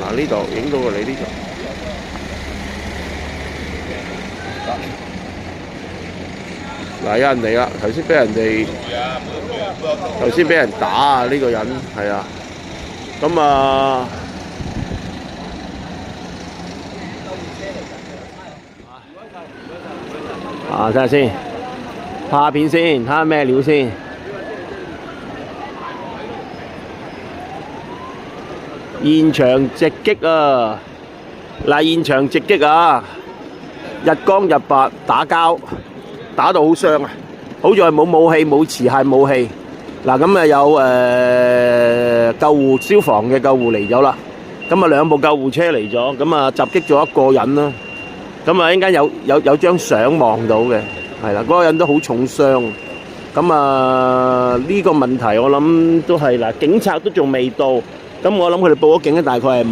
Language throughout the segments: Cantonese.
嗱呢度影到過你呢度。嗱有人嚟啦，頭先俾人打啊！呢個人係啊，咁啊。睇下先，拍下片先，睇下咩料先。現場直擊啊！嗱，現場直擊啊！日光日白打交，打到好傷啊！好在冇武器，冇持械武器。嗱，咁啊有救護消防嘅救護嚟咗啦。咁啊2部救護車嚟咗，咁啊襲擊咗一個人啦。咁啊，應該有張相望到嘅，係啦，嗰個人都好重傷。咁啊，呢個問題我諗都係嗱，警察都仲未到。咁我諗佢哋報咗警咧，大概係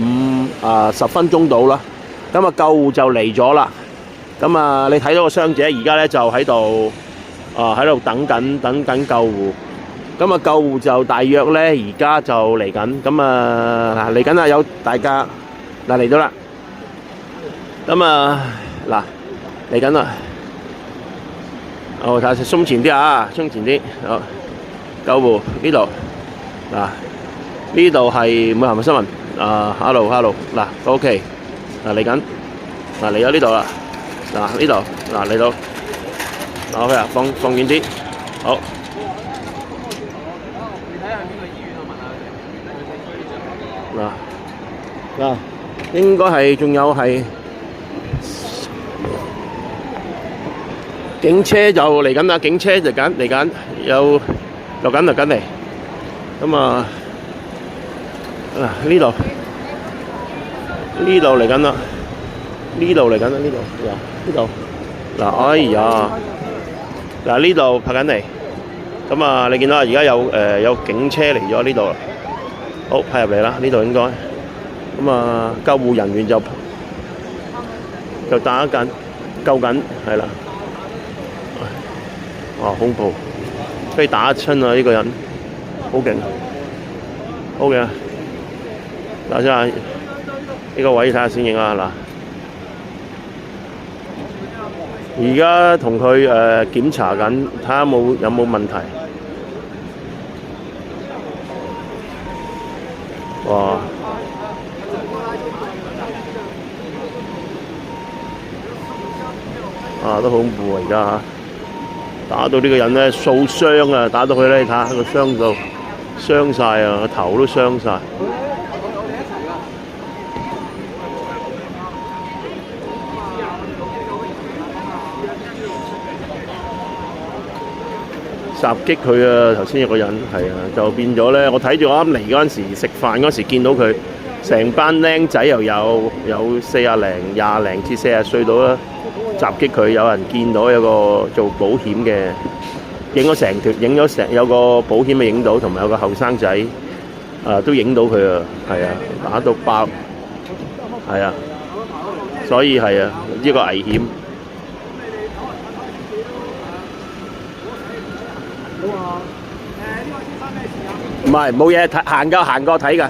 10分鐘到啦。咁啊，救護就嚟咗啦。咁啊，你睇到個傷者而家咧就喺度等緊救護。咁啊，救護就大約咧而家就嚟緊。咁啊嚟緊啦，有大家嗱嚟到啦。咁啊嗱嚟緊啦。睇下鬆前啲啊，鬆前啲。好，救護呢度嗱。呢度係每行新聞hello， 嗱 OK， 嚟緊，嚟咗呢度啦，呢度嚟到，OK 啊，放遠啲，好。你睇下邊個醫院我問下佢。應該係仲有係警車就嚟緊啦，警車就嚟緊，有落緊嚟，咁啊。呢度嚟緊啦，呢度嗱，哎呀，嗱呢度拍緊嚟，咁啊你見到而家有警車嚟咗呢度，好派入嚟啦，呢度應該，咁啊救護人員就打緊救緊，係啦，恐怖，俾打親啊呢個人，好勁，好嘅。嗱，先啊，呢個位睇下先影啊！嗱，而家同佢檢查緊，睇下有冇問題。哇！都好恐怖啊！而家打到呢個人咧掃傷啊！打到佢咧，你睇下個傷到傷晒啊，個頭都傷晒。襲擊佢啊！頭先有個人係啊，就變咗咧。我睇住我啱嚟嗰陣時食飯嗰時見到佢，成班僆仔又有40零、20零至40歲到啦，襲擊佢。有人見到有個做保險嘅，影咗有個保險嘅影到，同埋有個後生仔都影到佢啊，係啊，打到爆，係啊，所以係啊，呢個危險。唔係冇嘢，行過睇㗎。